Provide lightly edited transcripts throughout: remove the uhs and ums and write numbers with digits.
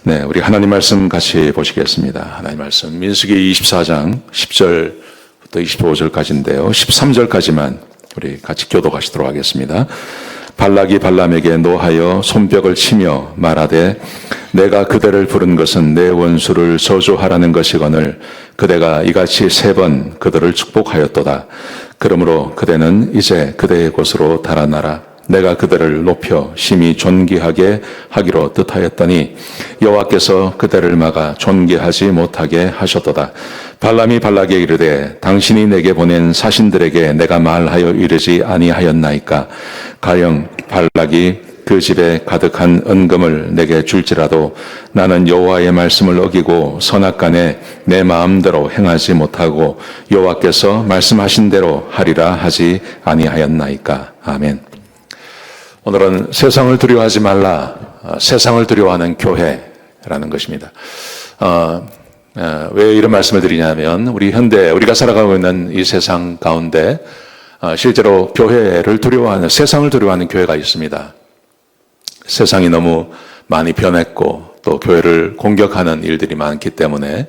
네, 우리 하나님 말씀 같이 보시겠습니다. 하나님 말씀 민수기 24장 10절부터 25절까지인데요. 13절까지만 우리 같이 교독하시도록 하겠습니다. 발락이 발람에게 노하여 손뼉을 치며 말하되 내가 그대를 부른 것은 내 원수를 저주하라는 것이거늘 그대가 이같이 3번 그들을 축복하였도다. 그러므로 그대는 이제 그대의 곳으로 달아나라. 내가 그들을 높여 심히 존귀하게 하기로 뜻하였더니 여호와께서 그들을 막아 존귀하지 못하게 하셨도다. 발람이 발락에게 이르되 당신이 내게 보낸 사신들에게 내가 말하여 이르지 아니하였나이까. 가령 발락이 그 집에 가득한 은금을 내게 줄지라도 나는 여호와의 말씀을 어기고 선악간에 내 마음대로 행하지 못하고 여호와께서 말씀하신 대로 하리라 하지 아니하였나이까. 아멘. 오늘은 세상을 두려워하지 말라, 세상을 두려워하는 교회라는 것입니다. 왜 이런 말씀을 드리냐면 우리가 살아가고 있는 이 세상 가운데 실제로 교회를 두려워하는, 세상을 두려워하는 교회가 있습니다. 세상이 너무 많이 변했고 또 교회를 공격하는 일들이 많기 때문에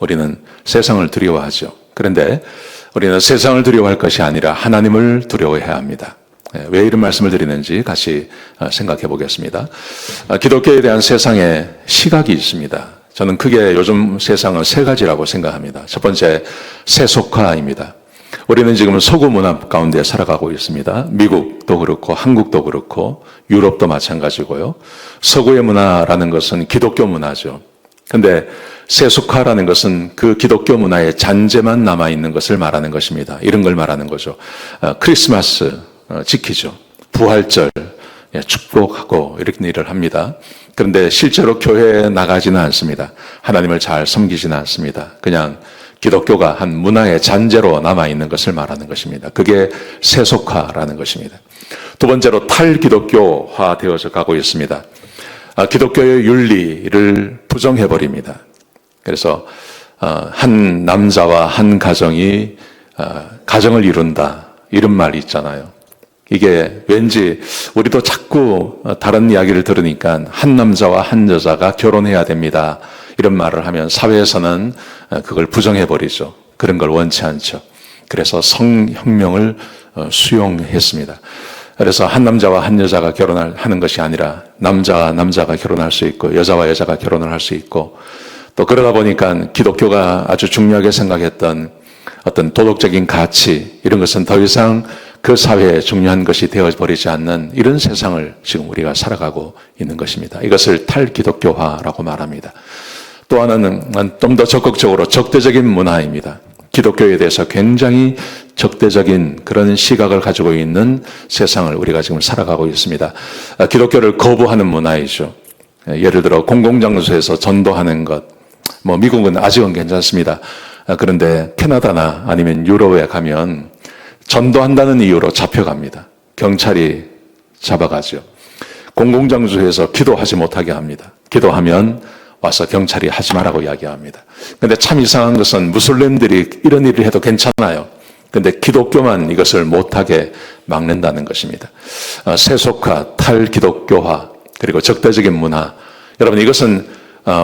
우리는 세상을 두려워하죠. 그런데 우리는 세상을 두려워할 것이 아니라 하나님을 두려워해야 합니다. 왜 이런 말씀을 드리는지 같이 생각해 보겠습니다. 기독교에 대한 세상의 시각이 있습니다. 저는 크게 요즘 세상은 3가지라고 생각합니다. 첫 번째, 세속화입니다. 우리는 지금 서구 문화 가운데 살아가고 있습니다. 미국도 그렇고 한국도 그렇고 유럽도 마찬가지고요. 서구의 문화라는 것은 기독교 문화죠. 근데 세속화라는 것은 그 기독교 문화의 잔재만 남아있는 것을 말하는 것입니다. 이런 걸 말하는 거죠. 크리스마스 지키죠. 부활절 축복하고 이런 일을 합니다. 그런데 실제로 교회에 나가지는 않습니다. 하나님을 잘 섬기지는 않습니다. 그냥 기독교가 한 문화의 잔재로 남아있는 것을 말하는 것입니다. 그게 세속화라는 것입니다. 두 번째로 탈기독교화 되어서 가고 있습니다. 기독교의 윤리를 부정해버립니다. 그래서 한 남자와 한 가정이 가정을 이룬다, 이런 말이 있잖아요. 이게 왠지 우리도 자꾸 다른 이야기를 들으니까 한 남자와 한 여자가 결혼해야 됩니다, 이런 말을 하면 사회에서는 그걸 부정해버리죠. 그런 걸 원치 않죠. 그래서 성혁명을 수용했습니다. 그래서 한 남자와 한 여자가 결혼하는 것이 아니라 남자와 남자가 결혼할 수 있고 여자와 여자가 결혼을 할 수 있고, 또 그러다 보니까 기독교가 아주 중요하게 생각했던 어떤 도덕적인 가치, 이런 것은 더 이상 그 사회에 중요한 것이 되어버리지 않는 이런 세상을 지금 우리가 살아가고 있는 것입니다. 이것을 탈기독교화라고 말합니다. 또 하나는 좀 더 적극적으로 적대적인 문화입니다. 기독교에 대해서 굉장히 적대적인 그런 시각을 가지고 있는 세상을 우리가 지금 살아가고 있습니다. 기독교를 거부하는 문화이죠. 예를 들어 공공장소에서 전도하는 것, 미국은 아직은 괜찮습니다. 그런데 캐나다나 아니면 유럽에 가면 전도한다는 이유로 잡혀갑니다. 경찰이 잡아가죠. 공공장소에서 기도하지 못하게 합니다. 기도하면 와서 경찰이 하지 말라고 이야기합니다. 근데 참 이상한 것은 무슬림들이 이런 일을 해도 괜찮아요. 근데 기독교만 이것을 못하게 막는다는 것입니다. 세속화, 탈기독교화, 그리고 적대적인 문화. 여러분, 이것은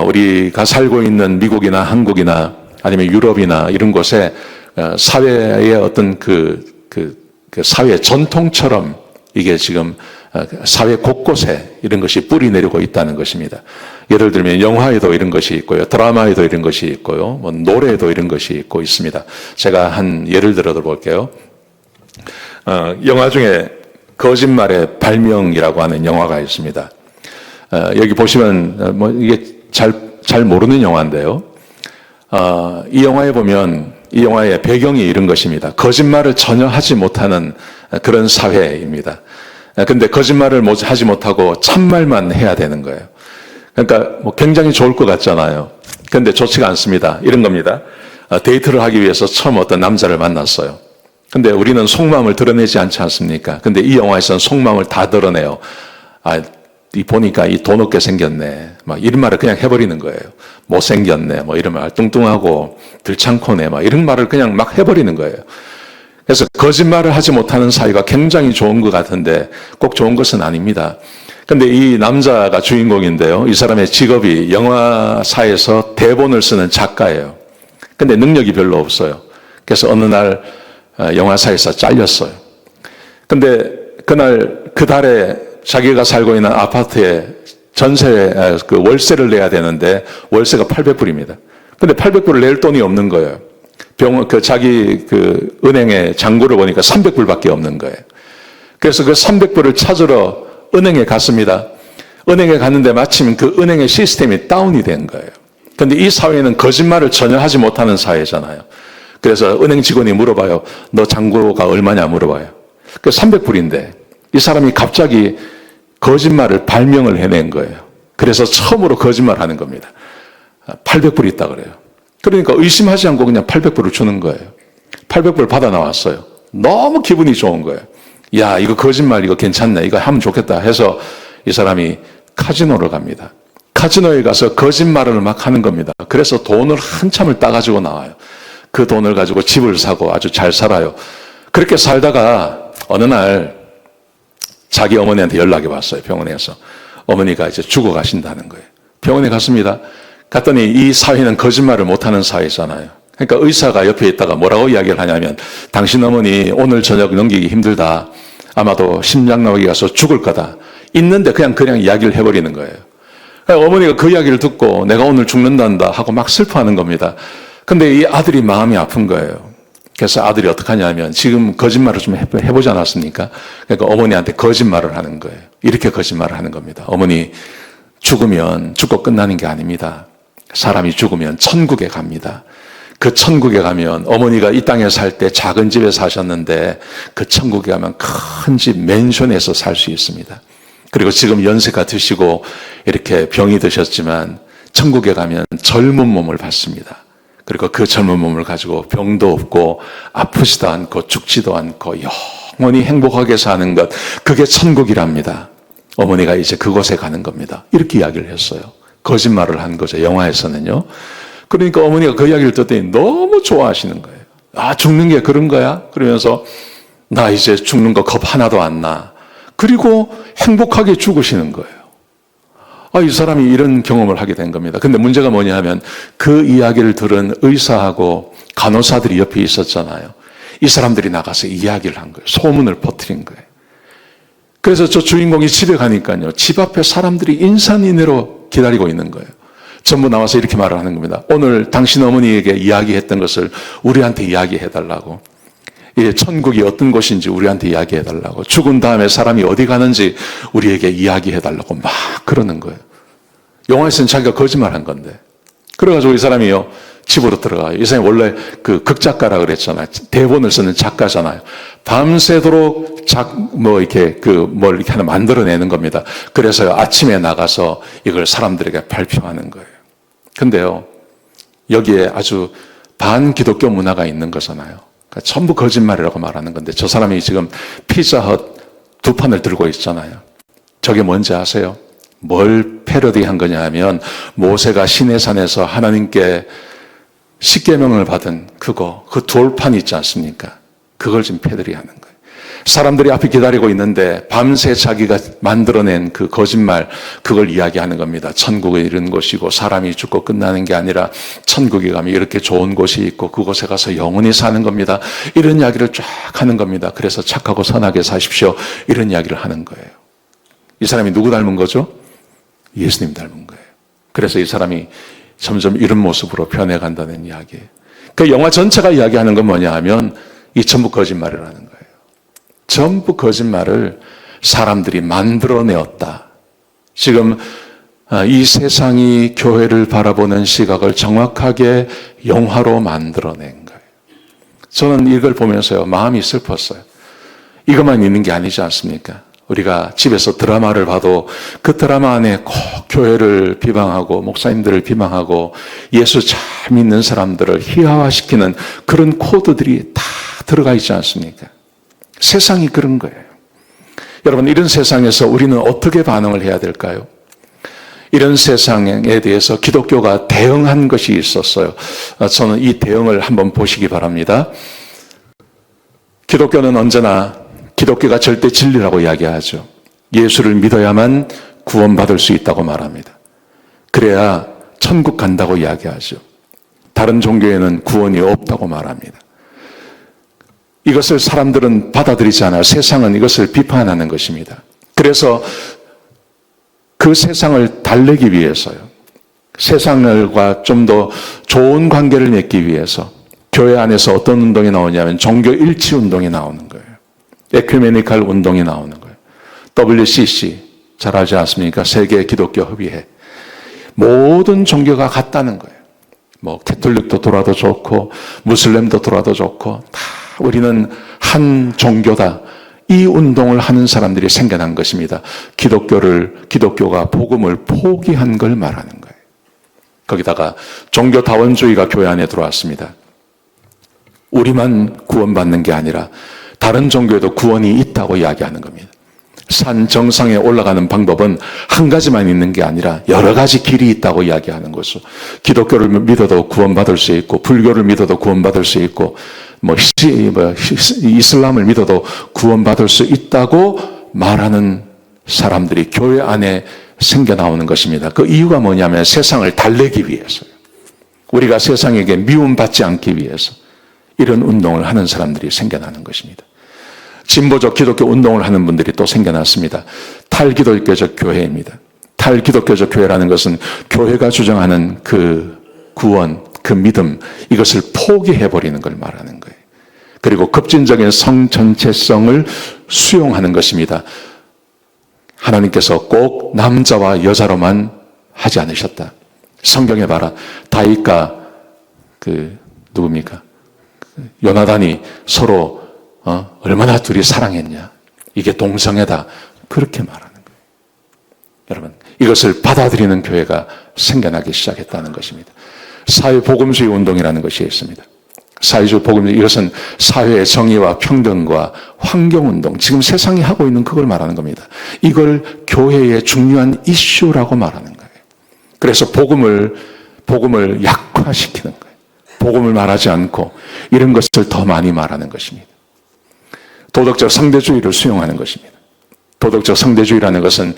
우리가 살고 있는 미국이나 한국이나 아니면 유럽이나 이런 곳에 사회의 어떤 그 사회 전통처럼 이게 지금 사회 곳곳에 이런 것이 뿌리 내리고 있다는 것입니다. 예를 들면 영화에도 이런 것이 있고요, 드라마에도 이런 것이 있고요, 노래에도 이런 것이 있고 있습니다. 제가 한 예를 들어 볼게요. 영화 중에 거짓말의 발명이라고 하는 영화가 있습니다. 여기 보시면 이게 잘 모르는 영화인데요. 이 영화에 보면 이 영화의 배경이 이런 것입니다. 거짓말을 전혀 하지 못하는 그런 사회입니다. 근데 거짓말을 하지 못하고 참말만 해야 되는 거예요. 그러니까 굉장히 좋을 것 같잖아요. 근데 좋지가 않습니다. 이런 겁니다. 데이트를 하기 위해서 처음 어떤 남자를 만났어요. 근데 우리는 속마음을 드러내지 않지 않습니까? 근데 이 영화에서는 속마음을 다 드러내요. 보니까 이 돈 없게 생겼네, 이런 말을 그냥 해버리는 거예요. 못생겼네, 이런 말, 뚱뚱하고 들창코네, 이런 말을 그냥 막 해버리는 거예요. 그래서 거짓말을 하지 못하는 사회가 굉장히 좋은 것 같은데 꼭 좋은 것은 아닙니다. 근데 이 남자가 주인공인데요. 이 사람의 직업이 영화사에서 대본을 쓰는 작가예요. 근데 능력이 별로 없어요. 그래서 어느 날 영화사에서 잘렸어요. 근데 그날 그 달에 자기가 살고 있는 아파트에 그 월세를 내야 되는데 월세가 800불입니다. 근데 800불을 낼 돈이 없는 거예요. 자기 은행에 잔고를 보니까 300불밖에 없는 거예요. 그래서 그 300불을 찾으러 은행에 갔습니다. 은행에 갔는데 마침 그 은행의 시스템이 다운이 된 거예요. 근데 이 사회는 거짓말을 전혀 하지 못하는 사회잖아요. 그래서 은행 직원이 물어봐요. 너 잔고가 얼마냐 물어봐요. 그 300불인데 이 사람이 갑자기 거짓말을 발명을 해낸 거예요. 그래서 처음으로 거짓말하는 겁니다. 800불 있다 그래요. 그러니까 의심하지 않고 그냥 800불을 주는 거예요. 800불 받아 나왔어요. 너무 기분이 좋은 거예요. 야, 이거 거짓말 이거 괜찮네. 이거 하면 좋겠다 해서 이 사람이 카지노를 갑니다. 카지노에 가서 거짓말을 막 하는 겁니다. 그래서 돈을 한참을 따가지고 나와요. 그 돈을 가지고 집을 사고 아주 잘 살아요. 그렇게 살다가 어느 날 자기 어머니한테 연락이 왔어요. 병원에서. 어머니가 이제 죽어 가신다는 거예요. 병원에 갔습니다. 갔더니 이 사회는 거짓말을 못하는 사회잖아요. 그러니까 의사가 옆에 있다가 뭐라고 이야기를 하냐면 당신 어머니 오늘 저녁 넘기기 힘들다. 아마도 심장마비가 가서 죽을 거다. 있는데 그냥 이야기를 해버리는 거예요. 그러니까 어머니가 그 이야기를 듣고 내가 오늘 죽는단다 하고 막 슬퍼하는 겁니다. 근데 이 아들이 마음이 아픈 거예요. 그래서 아들이 어떻게 하냐면 지금 거짓말을 좀 해보지 않았습니까? 그러니까 어머니한테 거짓말을 하는 거예요. 이렇게 거짓말을 하는 겁니다. 어머니 죽으면 죽고 끝나는 게 아닙니다. 사람이 죽으면 천국에 갑니다. 그 천국에 가면 어머니가 이 땅에 살 때 작은 집에 사셨는데 그 천국에 가면 큰 집 맨션에서 살 수 있습니다. 그리고 지금 연세가 드시고 이렇게 병이 드셨지만 천국에 가면 젊은 몸을 받습니다. 그리고 그 젊은 몸을 가지고 병도 없고 아프지도 않고 죽지도 않고 영원히 행복하게 사는 것, 그게 천국이랍니다. 어머니가 이제 그곳에 가는 겁니다. 이렇게 이야기를 했어요. 거짓말을 한 거죠. 영화에서는요. 그러니까 어머니가 그 이야기를 듣더니 너무 좋아하시는 거예요. 아, 죽는 게 그런 거야? 그러면서 나 이제 죽는 거 겁 하나도 안 나. 그리고 행복하게 죽으시는 거예요. 아, 이 사람이 이런 경험을 하게 된 겁니다. 근데 문제가 뭐냐 하면 그 이야기를 들은 의사하고 간호사들이 옆에 있었잖아요. 이 사람들이 나가서 이야기를 한 거예요. 소문을 퍼뜨린 거예요. 그래서 저 주인공이 집에 가니까요. 집 앞에 사람들이 인산인해로 기다리고 있는 거예요. 전부 나와서 이렇게 말을 하는 겁니다. 오늘 당신 어머니에게 이야기했던 것을 우리한테 이야기해달라고. 예, 천국이 어떤 곳인지 우리한테 이야기해달라고. 죽은 다음에 사람이 어디 가는지 우리에게 이야기해달라고 막 그러는 거예요. 영화에서는 자기가 거짓말한 건데. 그래가지고 이 사람이요, 집으로 들어가요. 이 사람이 원래 그 극작가라 그랬잖아요. 대본을 쓰는 작가잖아요. 밤새도록 이렇게 뭘 이렇게 하나 만들어내는 겁니다. 그래서 아침에 나가서 이걸 사람들에게 발표하는 거예요. 근데요, 여기에 아주 반기독교 문화가 있는 거잖아요. 그러니까 전부 거짓말이라고 말하는 건데 저 사람이 지금 피자헛 2판을 들고 있잖아요. 저게 뭔지 아세요? 뭘 패러디한 거냐 하면 모세가 시내산에서 하나님께 십계명을 받은 그 돌판 있지 않습니까? 그걸 지금 패러디하는 거예요. 사람들이 앞에 기다리고 있는데 밤새 자기가 만들어낸 그 거짓말, 그걸 이야기하는 겁니다. 천국은 이런 곳이고 사람이 죽고 끝나는 게 아니라 천국에 가면 이렇게 좋은 곳이 있고 그곳에 가서 영원히 사는 겁니다. 이런 이야기를 쫙 하는 겁니다. 그래서 착하고 선하게 사십시오. 이런 이야기를 하는 거예요. 이 사람이 누구 닮은 거죠? 예수님 닮은 거예요. 그래서 이 사람이 점점 이런 모습으로 변해간다는 이야기예요. 그 영화 전체가 이야기하는 건 뭐냐 하면 이 전부 거짓말이라는 거예요. 전부 거짓말을 사람들이 만들어내었다. 지금 이 세상이 교회를 바라보는 시각을 정확하게 영화로 만들어낸 거예요. 저는 이걸 보면서요, 마음이 슬펐어요. 이것만 있는 게 아니지 않습니까? 우리가 집에서 드라마를 봐도 그 드라마 안에 꼭 교회를 비방하고 목사님들을 비방하고 예수 잘 믿는 사람들을 희화화시키는 그런 코드들이 다 들어가 있지 않습니까? 세상이 그런 거예요. 여러분, 이런 세상에서 우리는 어떻게 반응을 해야 될까요? 이런 세상에 대해서 기독교가 대응한 것이 있었어요. 저는 이 대응을 한번 보시기 바랍니다. 기독교는 언제나 기독교가 절대 진리라고 이야기하죠. 예수를 믿어야만 구원받을 수 있다고 말합니다. 그래야 천국 간다고 이야기하죠. 다른 종교에는 구원이 없다고 말합니다. 이것을 사람들은 받아들이지 않아요. 세상은 이것을 비판하는 것입니다. 그래서 그 세상을 달래기 위해서요. 세상과 좀 더 좋은 관계를 맺기 위해서 교회 안에서 어떤 운동이 나오냐면 종교 일치 운동이 나오는 거예요. 에큐메니칼 운동이 나오는 거예요. WCC 잘 알지 않습니까? 세계 기독교 협의회. 모든 종교가 같다는 거예요. 뭐 캐톨릭도 돌아도 좋고 무슬림도 돌아도 좋고 다 우리는 한 종교다. 이 운동을 하는 사람들이 생겨난 것입니다. 기독교가 복음을 포기한 걸 말하는 거예요. 거기다가 종교다원주의가 교회 안에 들어왔습니다. 우리만 구원받는 게 아니라 다른 종교에도 구원이 있다고 이야기하는 겁니다. 산 정상에 올라가는 방법은 한 가지만 있는 게 아니라 여러 가지 길이 있다고 이야기하는 것이죠. 기독교를 믿어도 구원받을 수 있고 불교를 믿어도 구원받을 수 있고 이슬람을 믿어도 구원받을 수 있다고 말하는 사람들이 교회 안에 생겨나오는 것입니다. 그 이유가 뭐냐면 세상을 달래기 위해서요. 우리가 세상에게 미움받지 않기 위해서 이런 운동을 하는 사람들이 생겨나는 것입니다. 진보적 기독교 운동을 하는 분들이 또 생겨났습니다. 탈기독교적 교회입니다. 탈기독교적 교회라는 것은 교회가 주장하는 그 구원, 그 믿음, 이것을 포기해버리는 걸 말하는 거예요. 그리고 급진적인 성 전체성을 수용하는 것입니다. 하나님께서 꼭 남자와 여자로만 하지 않으셨다. 성경에 봐라. 다윗과 누굽니까? 요나단이 서로 얼마나 둘이 사랑했냐. 이게 동성애다. 그렇게 말하는 거예요. 여러분, 이것을 받아들이는 교회가 생겨나기 시작했다는 것입니다. 사회복음주의 운동이라는 것이 있습니다. 사회주의 복음주의, 이것은 사회의 정의와 평등과 환경운동, 지금 세상이 하고 있는 그걸 말하는 겁니다. 이걸 교회의 중요한 이슈라고 말하는 거예요. 그래서 복음을 약화시키는 거예요. 복음을 말하지 않고 이런 것을 더 많이 말하는 것입니다. 도덕적 상대주의를 수용하는 것입니다. 도덕적 상대주의라는 것은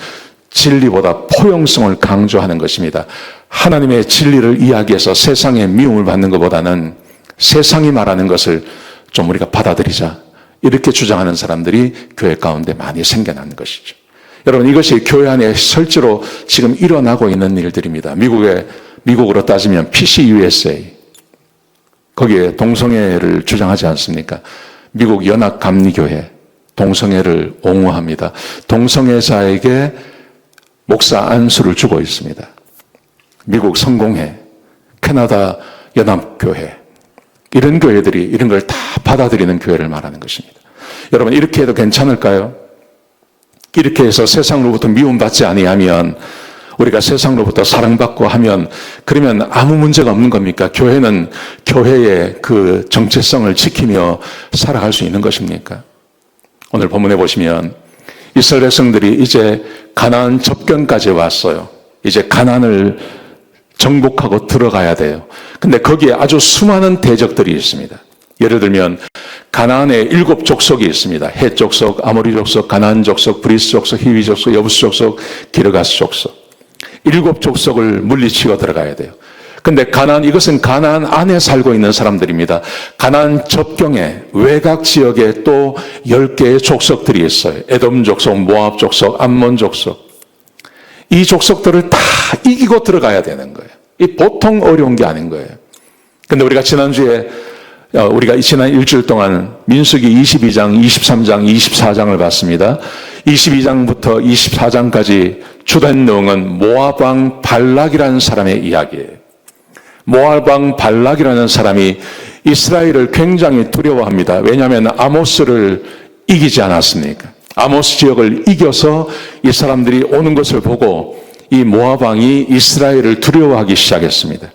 진리보다 포용성을 강조하는 것입니다. 하나님의 진리를 이야기해서 세상의 미움을 받는 것보다는 세상이 말하는 것을 좀 우리가 받아들이자. 이렇게 주장하는 사람들이 교회 가운데 많이 생겨나는 것이죠. 여러분, 이것이 교회 안에 실제로 지금 일어나고 있는 일들입니다. 미국으로 따지면 PCUSA. 거기에 동성애를 주장하지 않습니까? 미국 연합감리교회 동성애를 옹호합니다. 동성애자에게 목사 안수를 주고 있습니다. 미국 성공회, 캐나다 연합교회, 이런 교회들이 이런 걸 다 받아들이는 교회를 말하는 것입니다. 여러분, 이렇게 해도 괜찮을까요? 이렇게 해서 세상으로부터 미움받지 아니하면, 우리가 세상으로부터 사랑받고 하면, 그러면 아무 문제가 없는 겁니까? 교회는 교회의 그 정체성을 지키며 살아갈 수 있는 것입니까? 오늘 본문에 보시면 이스라엘 백성들이 이제 가나안 접경까지 왔어요. 이제 가나안을 정복하고 들어가야 돼요. 근데 거기에 아주 수많은 대적들이 있습니다. 예를 들면 가나안에 7 족속이 있습니다. 헷 족속, 아모리 족속, 가나안 족속, 브리스 족속, 히위 족속, 여부스 족속, 기르가스 족속. 7 족속을 물리치고 들어가야 돼요. 근데 이것은 가나안 안에 살고 있는 사람들입니다. 가나안 접경에 외곽 지역에 또 10개의 족속들이 있어요. 에돔 족속, 모압 족속, 암몬 족속. 이 족속들을 다 이기고 들어가야 되는 거예요. 이 보통 어려운 게 아닌 거예요. 근데 우리가 지난 일주일 동안 민수기 22장, 23장, 24장을 봤습니다. 22장부터 24장까지 주된 내용은 모압 왕 발락이라는 사람의 이야기예요. 모압 왕 발락이라는 사람이 이스라엘을 굉장히 두려워합니다. 왜냐하면 아모스를 이기지 않았습니까? 아모스 지역을 이겨서 이 사람들이 오는 것을 보고 이 모압 왕이 이스라엘을 두려워하기 시작했습니다.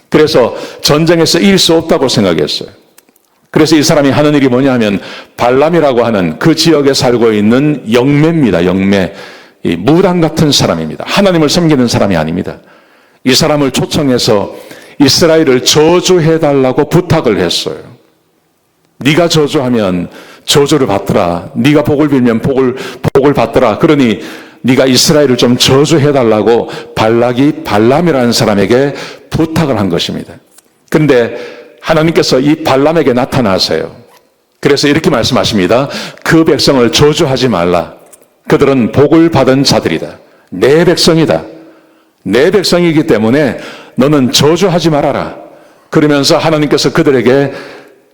그래서 전쟁에서 이길 수 없다고 생각했어요. 그래서 이 사람이 하는 일이 뭐냐 하면 발람이라고 하는 그 지역에 살고 있는 영매입니다. 영매. 이 무당 같은 사람입니다. 하나님을 섬기는 사람이 아닙니다. 이 사람을 초청해서 이스라엘을 저주해달라고 부탁을 했어요. 네가 저주하면 저주를 받더라. 네가 복을 빌면 복을 받더라. 그러니 네가 이스라엘을 좀 저주해달라고 발락이 발람이라는 사람에게 부탁을 한 것입니다. 그런데 하나님께서 이 발람에게 나타나세요. 그래서 이렇게 말씀하십니다. 그 백성을 저주하지 말라. 그들은 복을 받은 자들이다. 내 백성이다. 내 백성이기 때문에 너는 저주하지 말아라. 그러면서 하나님께서 그들에게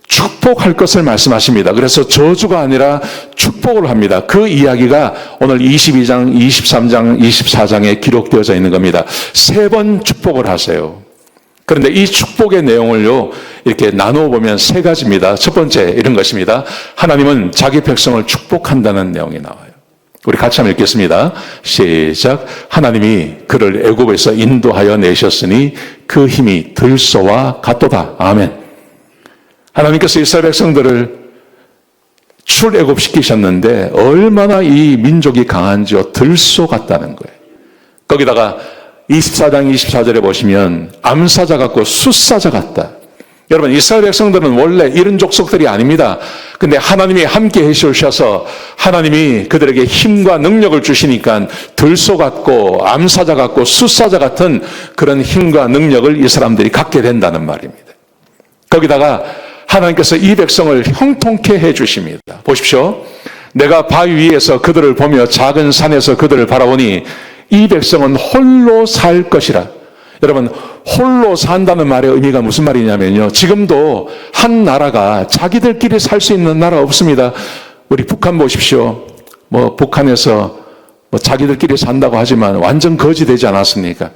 축복할 것을 말씀하십니다. 그래서 저주가 아니라 축복을 합니다. 그 이야기가 오늘 22장, 23장, 24장에 기록되어져 있는 겁니다. 3번 축복을 하세요. 그런데 이 축복의 내용을요, 이렇게 나누어 보면 3가지입니다. 첫 번째, 이런 것입니다. 하나님은 자기 백성을 축복한다는 내용이 나와요. 우리 같이 한번 읽겠습니다. 시작. 하나님이 그를 애굽에서 인도하여 내셨으니 그 힘이 들소와 같도다. 아멘. 하나님께서 이스라엘 백성들을 출애굽시키셨는데 얼마나 이 민족이 강한지요. 들소 같다는 거예요. 거기다가 24장 24절에 보시면 암사자 같고 숫사자 같다. 여러분, 이스라엘 백성들은 원래 이런 족속들이 아닙니다. 근데 하나님이 함께 해주셔서 하나님이 그들에게 힘과 능력을 주시니까 들소 같고 암사자 같고 숫사자 같은 그런 힘과 능력을 이 사람들이 갖게 된다는 말입니다. 거기다가 하나님께서 이 백성을 형통케 해주십니다. 보십시오. 내가 바위 위에서 그들을 보며 작은 산에서 그들을 바라보니 이 백성은 홀로 살 것이라. 여러분, 홀로 산다는 말의 의미가 무슨 말이냐면요. 지금도 한 나라가 자기들끼리 살 수 있는 나라 없습니다. 우리 북한 보십시오. 북한에서 자기들끼리 산다고 하지만 완전 거지 되지 않았습니까?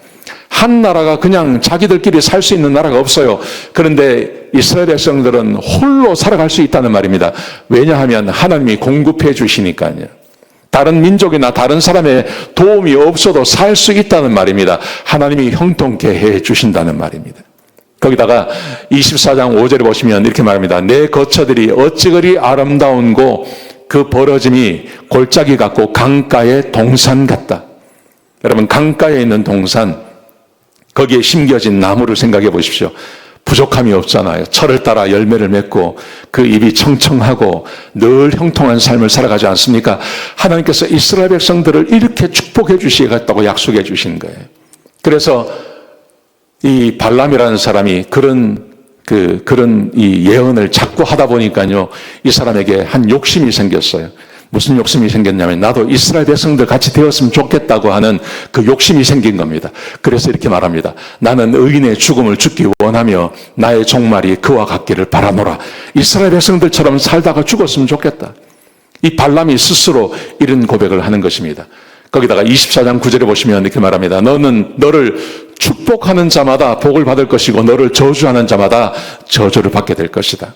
한 나라가 그냥 자기들끼리 살 수 있는 나라가 없어요. 그런데 이스라엘 백성들은 홀로 살아갈 수 있다는 말입니다. 왜냐하면 하나님이 공급해 주시니까요. 다른 민족이나 다른 사람의 도움이 없어도 살 수 있다는 말입니다. 하나님이 형통케 해 주신다는 말입니다. 거기다가 24장 5절에 보시면 이렇게 말합니다. 내 거처들이 어찌 그리 아름다운고 그 벌어짐이 골짜기 같고 강가의 동산 같다. 여러분, 강가에 있는 동산, 거기에 심겨진 나무를 생각해 보십시오. 부족함이 없잖아요. 철을 따라 열매를 맺고 그 잎이 청청하고 늘 형통한 삶을 살아가지 않습니까? 하나님께서 이스라엘 백성들을 이렇게 축복해 주시겠다고 약속해 주신 거예요. 그래서 이 발람이라는 사람이 그런 이 예언을 자꾸 하다 보니까요, 이 사람에게 한 욕심이 생겼어요. 무슨 욕심이 생겼냐면 나도 이스라엘 백성들 같이 되었으면 좋겠다고 하는 그 욕심이 생긴 겁니다. 그래서 이렇게 말합니다. 나는 의인의 죽음을 죽기 원하며 나의 종말이 그와 같기를 바라노라. 이스라엘 백성들처럼 살다가 죽었으면 좋겠다. 이 발람이 스스로 이런 고백을 하는 것입니다. 거기다가 24장 9절에 보시면 이렇게 말합니다. 너를 축복하는 자마다 복을 받을 것이고 너를 저주하는 자마다 저주를 받게 될 것이다.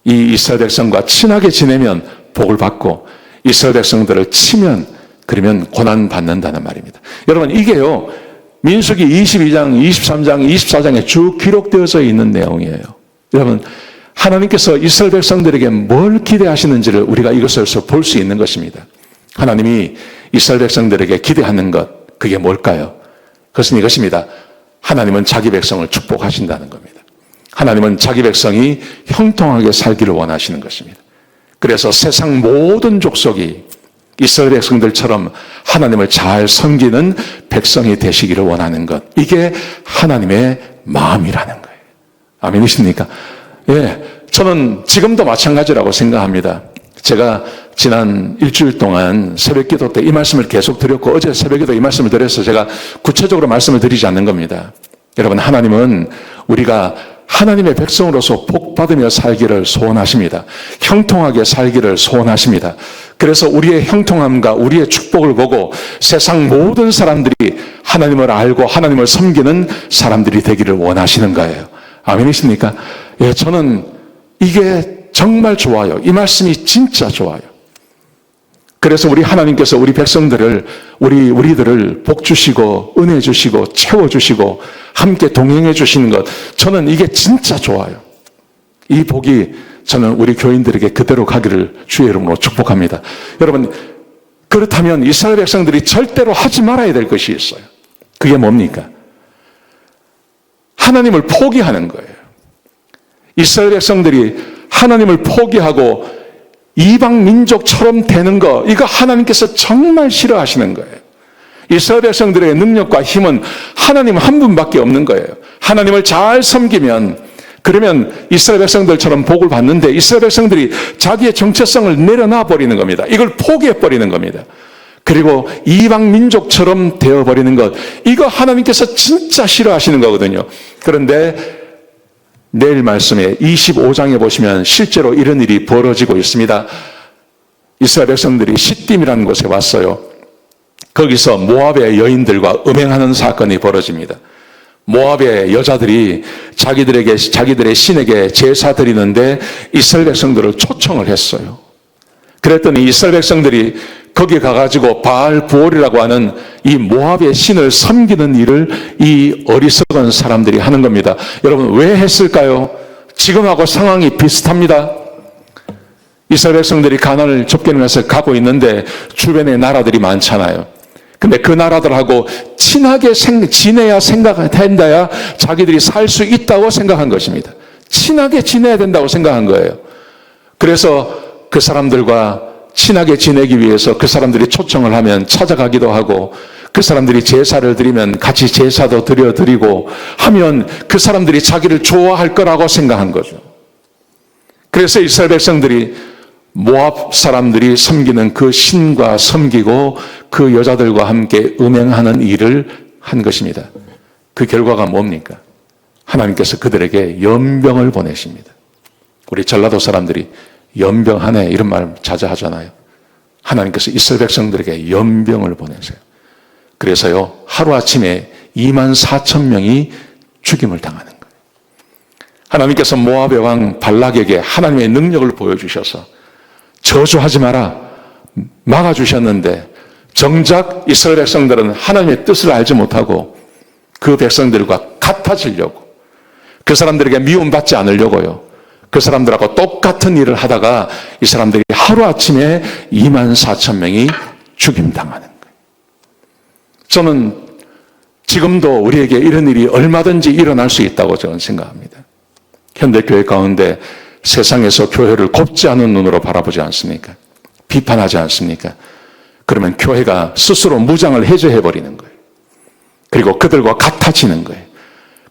이 이스라엘 백성과 친하게 지내면 복을 받고 이스라엘 백성들을 치면 그러면 고난 받는다는 말입니다. 여러분, 이게요, 민수기 22장, 23장, 24장에 쭉 기록되어져 있는 내용이에요. 여러분, 하나님께서 이스라엘 백성들에게 뭘 기대하시는지를 우리가 이것에서 볼 수 있는 것입니다. 하나님이 이스라엘 백성들에게 기대하는 것, 그게 뭘까요? 그것은 이것입니다. 하나님은 자기 백성을 축복하신다는 겁니다. 하나님은 자기 백성이 형통하게 살기를 원하시는 것입니다. 그래서 세상 모든 족속이 이스라엘 백성들처럼 하나님을 잘 섬기는 백성이 되시기를 원하는 것, 이게 하나님의 마음이라는 거예요. 아멘이십니까? 예, 저는 지금도 마찬가지라고 생각합니다. 제가 지난 일주일 동안 새벽기도 때 이 말씀을 계속 드렸고 어제 새벽에도 이 말씀을 드려서 제가 구체적으로 말씀을 드리지 않는 겁니다. 여러분, 하나님은 우리가 하나님의 백성으로서 복받으며 살기를 소원하십니다. 형통하게 살기를 소원하십니다. 그래서 우리의 형통함과 우리의 축복을 보고 세상 모든 사람들이 하나님을 알고 하나님을 섬기는 사람들이 되기를 원하시는 거예요. 아멘이십니까? 예, 저는 이게 정말 좋아요. 이 말씀이 진짜 좋아요. 그래서 우리 하나님께서 우리 백성들을, 우리들을 복 주시고, 은혜 주시고, 채워주시고, 함께 동행해 주시는 것, 저는 이게 진짜 좋아요. 이 복이 저는 우리 교인들에게 그대로 가기를 주의 이름으로 축복합니다. 여러분, 그렇다면 이스라엘 백성들이 절대로 하지 말아야 될 것이 있어요. 그게 뭡니까? 하나님을 포기하는 거예요. 이스라엘 백성들이 하나님을 포기하고 이방 민족처럼 되는 거, 이거 하나님께서 정말 싫어하시는 거예요. 이스라엘 백성들의 능력과 힘은 하나님 한 분밖에 없는 거예요. 하나님을 잘 섬기면, 그러면 이스라엘 백성들처럼 복을 받는데 이스라엘 백성들이 자기의 정체성을 내려놔 버리는 겁니다. 이걸 포기해 버리는 겁니다. 그리고 이방 민족처럼 되어버리는 것, 이거 하나님께서 진짜 싫어하시는 거거든요. 그런데 내일 말씀에 25장에 보시면 실제로 이런 일이 벌어지고 있습니다. 이스라엘 백성들이 시딤이라는 곳에 왔어요. 거기서 모압의 여인들과 음행하는 사건이 벌어집니다. 모압의 여자들이 자기들의 신에게 제사 드리는데 이스라엘 백성들을 초청을 했어요. 그랬더니 이스라엘 백성들이 거기 가가지고 바알 부올이라고 하는 이 모압의 신을 섬기는 일을 이 어리석은 사람들이 하는 겁니다. 여러분, 왜 했을까요? 지금하고 상황이 비슷합니다. 이스라엘 백성들이 가나안을 접견해서 가고 있는데 주변에 나라들이 많잖아요. 근데 그 나라들하고 친하게 지내야 된다야 자기들이 살 수 있다고 생각한 것입니다. 친하게 지내야 된다고 생각한 거예요. 그래서 그 사람들과 친하게 지내기 위해서 그 사람들이 초청을 하면 찾아가기도 하고, 그 사람들이 제사를 드리면 같이 제사도 드리고 하면 그 사람들이 자기를 좋아할 거라고 생각한 거죠. 그래서 이스라엘 백성들이 모압 사람들이 섬기는 그 신과 섬기고 그 여자들과 함께 음행하는 일을 한 것입니다. 그 결과가 뭡니까? 하나님께서 그들에게 연병을 보내십니다. 우리 전라도 사람들이 연병하네 이런 말 자주 하잖아요. 하나님께서 이스라엘 백성들에게 연병을 보내세요. 그래서요, 하루아침에 24,000명이 죽임을 당하는 거예요. 하나님께서 모압의 왕 발락에게 하나님의 능력을 보여주셔서 저주하지 마라 막아주셨는데, 정작 이스라엘 백성들은 하나님의 뜻을 알지 못하고 그 백성들과 같아지려고, 그 사람들에게 미움받지 않으려고요, 그 사람들하고 똑같은 일을 하다가 이 사람들이 하루아침에 24,000명이 죽임당하는 거예요. 저는 지금도 우리에게 이런 일이 얼마든지 일어날 수 있다고 저는 생각합니다. 현대교회 가운데 세상에서 교회를 곱지 않은 눈으로 바라보지 않습니까? 비판하지 않습니까? 그러면 교회가 스스로 무장을 해제해버리는 거예요. 그리고 그들과 같아지는 거예요.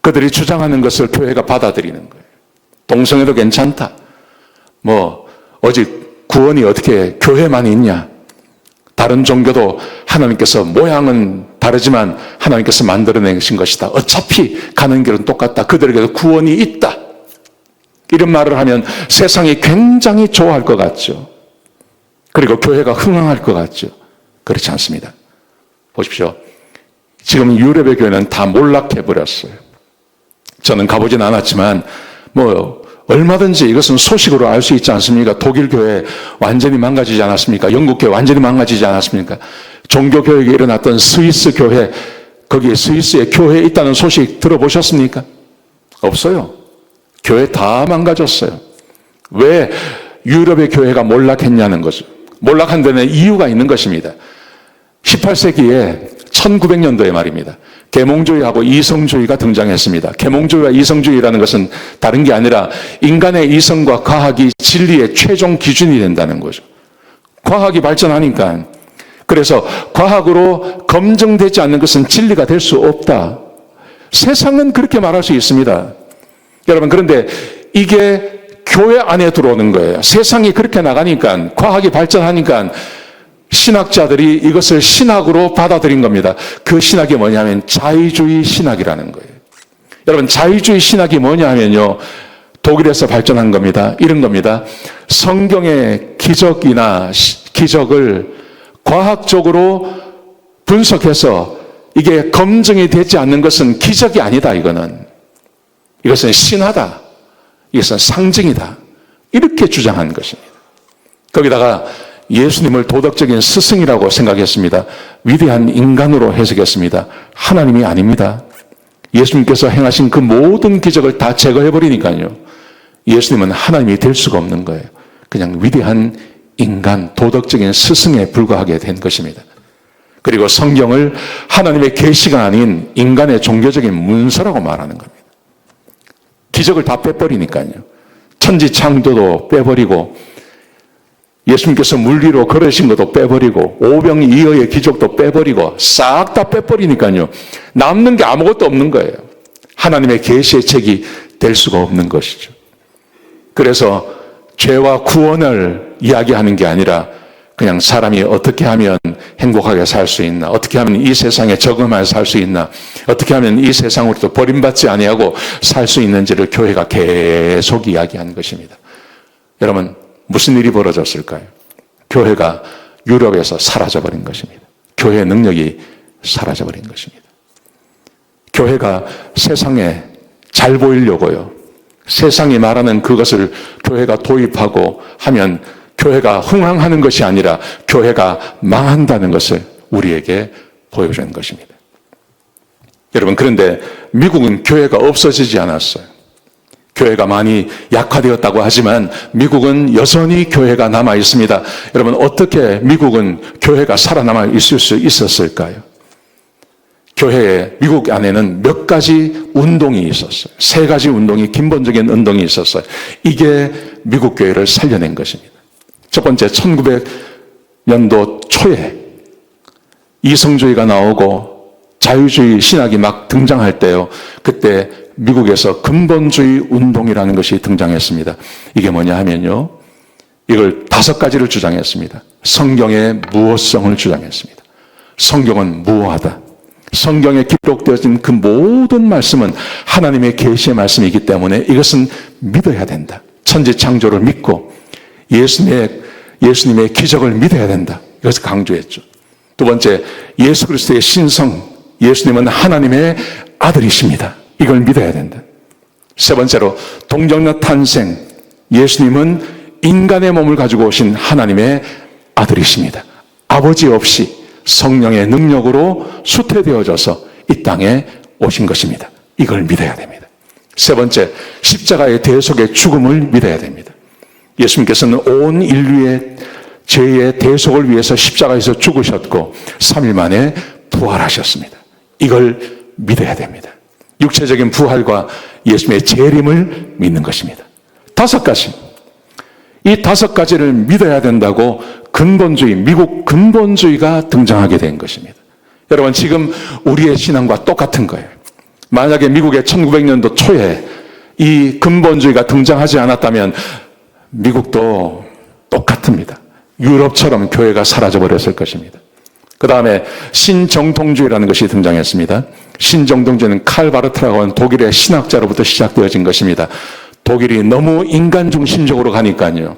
그들이 주장하는 것을 교회가 받아들이는 거예요. 동성애도 괜찮다. 오직 구원이 어떻게 교회만 있냐. 다른 종교도 하나님께서 모양은 다르지만 하나님께서 만들어내신 것이다. 어차피 가는 길은 똑같다. 그들에게도 구원이 있다. 이런 말을 하면 세상이 굉장히 좋아할 것 같죠. 그리고 교회가 흥황할 것 같죠. 그렇지 않습니다. 보십시오. 지금 유럽의 교회는 다 몰락해버렸어요. 저는 가보진 않았지만 얼마든지 이것은 소식으로 알 수 있지 않습니까? 독일 교회 완전히 망가지지 않았습니까? 영국 교회 완전히 망가지지 않았습니까? 종교교육이 일어났던 스위스 교회, 거기에 스위스에 교회에 있다는 소식 들어보셨습니까? 없어요. 교회 다 망가졌어요. 왜 유럽의 교회가 몰락했냐는 거죠. 몰락한 데는 이유가 있는 것입니다. 18세기에 1900년도에 말입니다. 계몽주의하고 이성주의가 등장했습니다. 계몽주의와 이성주의라는 것은 다른 게 아니라 인간의 이성과 과학이 진리의 최종 기준이 된다는 거죠. 과학이 발전하니까, 그래서 과학으로 검증되지 않는 것은 진리가 될 수 없다. 세상은 그렇게 말할 수 있습니다. 여러분, 그런데 이게 교회 안에 들어오는 거예요. 세상이 그렇게 나가니까, 과학이 발전하니까 신학자들이 이것을 신학으로 받아들인 겁니다. 그 신학이 뭐냐면 자의주의 신학이라는 거예요. 여러분, 자의주의 신학이 뭐냐 하면요, 독일에서 발전한 겁니다. 이런 겁니다. 성경의 기적을 과학적으로 분석해서 이게 검증이 되지 않는 것은 기적이 아니다. 이것은 신화다. 이것은 상징이다. 이렇게 주장한 것입니다. 거기다가 예수님을 도덕적인 스승이라고 생각했습니다. 위대한 인간으로 해석했습니다. 하나님이 아닙니다. 예수님께서 행하신 그 모든 기적을 다 제거해버리니까요, 예수님은 하나님이 될 수가 없는 거예요. 그냥 위대한 인간, 도덕적인 스승에 불과하게 된 것입니다. 그리고 성경을 하나님의 계시가 아닌 인간의 종교적인 문서라고 말하는 겁니다. 기적을 다 빼버리니까요. 천지창조도 빼버리고 예수님께서 물리로 걸으신 것도 빼버리고 오병이어의 기적도 빼버리고 싹 다 빼버리니까요. 남는 게 아무것도 없는 거예요. 하나님의 계시의 책이 될 수가 없는 것이죠. 그래서 죄와 구원을 이야기하는 게 아니라 그냥 사람이 어떻게 하면 행복하게 살 수 있나, 어떻게 하면 이 세상에 적응하며 살 수 있나, 어떻게 하면 이 세상으로도 버림받지 아니하고 살 수 있는지를 교회가 계속 이야기하는 것입니다. 여러분, 무슨 일이 벌어졌을까요? 교회가 유럽에서 사라져버린 것입니다. 교회의 능력이 사라져버린 것입니다. 교회가 세상에 잘 보이려고요. 세상이 말하는 그것을 교회가 도입하고 하면 교회가 흥황하는 것이 아니라 교회가 망한다는 것을 우리에게 보여주는 것입니다. 여러분, 그런데 미국은 교회가 없어지지 않았어요. 교회가 많이 약화되었다고 하지만 미국은 여전히 교회가 남아 있습니다. 여러분, 어떻게 미국은 교회가 살아남아 있을 수 있었을까요? 교회에 미국 안에는 몇 가지 운동이 있었어요. 세 가지 운동이, 근본적인 운동이 있었어요. 이게 미국 교회를 살려낸 것입니다. 첫 번째, 1900년도 초에 이성주의가 나오고 자유주의 신학이 막 등장할 때요. 그때 미국에서 근본주의 운동이라는 것이 등장했습니다. 이게 뭐냐 하면요. 이걸 5가지를 주장했습니다. 성경의 무어성을 주장했습니다. 성경은 무어하다. 성경에 기록되어진 그 모든 말씀은 하나님의 계시의 말씀이기 때문에 이것은 믿어야 된다. 천지 창조를 믿고 예수님의 기적을 믿어야 된다. 이것을 강조했죠. 두 번째, 예수 그리스도의 신성, 예수님은 하나님의 아들이십니다. 이걸 믿어야 된다. 세 번째로, 동정녀 탄생, 예수님은 인간의 몸을 가지고 오신 하나님의 아들이십니다. 아버지 없이 성령의 능력으로 수태되어져서 이 땅에 오신 것입니다. 이걸 믿어야 됩니다. 세 번째, 십자가의 대속의 죽음을 믿어야 됩니다. 예수님께서는 온 인류의 죄의 대속을 위해서 십자가에서 죽으셨고 3일 만에 부활하셨습니다. 이걸 믿어야 됩니다. 육체적인 부활과 예수님의 재림을 믿는 것입니다. 5가지. 이 5가지를 믿어야 된다고 근본주의, 미국 근본주의가 등장하게 된 것입니다. 여러분, 지금 우리의 신앙과 똑같은 거예요. 만약에 미국의 1900년도 초에 이 근본주의가 등장하지 않았다면 미국도 똑같습니다. 유럽처럼 교회가 사라져버렸을 것입니다. 그 다음에 신정통주의라는 것이 등장했습니다. 신정통주의는 칼 바르트라고 하는 독일의 신학자로부터 시작되어진 것입니다. 독일이 너무 인간 중심적으로 가니까요.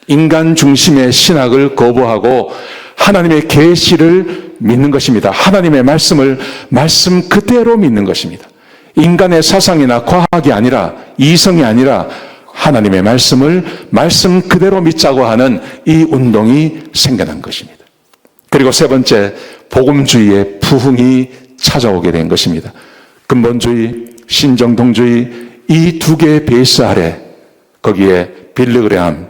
인간 중심의 신학을 거부하고 하나님의 계시를 믿는 것입니다. 하나님의 말씀을 말씀 그대로 믿는 것입니다. 인간의 사상이나 과학이 아니라, 이성이 아니라 하나님의 말씀을 말씀 그대로 믿자고 하는 이 운동이 생겨난 것입니다. 그리고 세 번째, 복음주의의 부흥이 찾아오게 된 것입니다. 근본주의, 신정통주의, 이 2개의 베이스 아래 거기에 빌리 그레함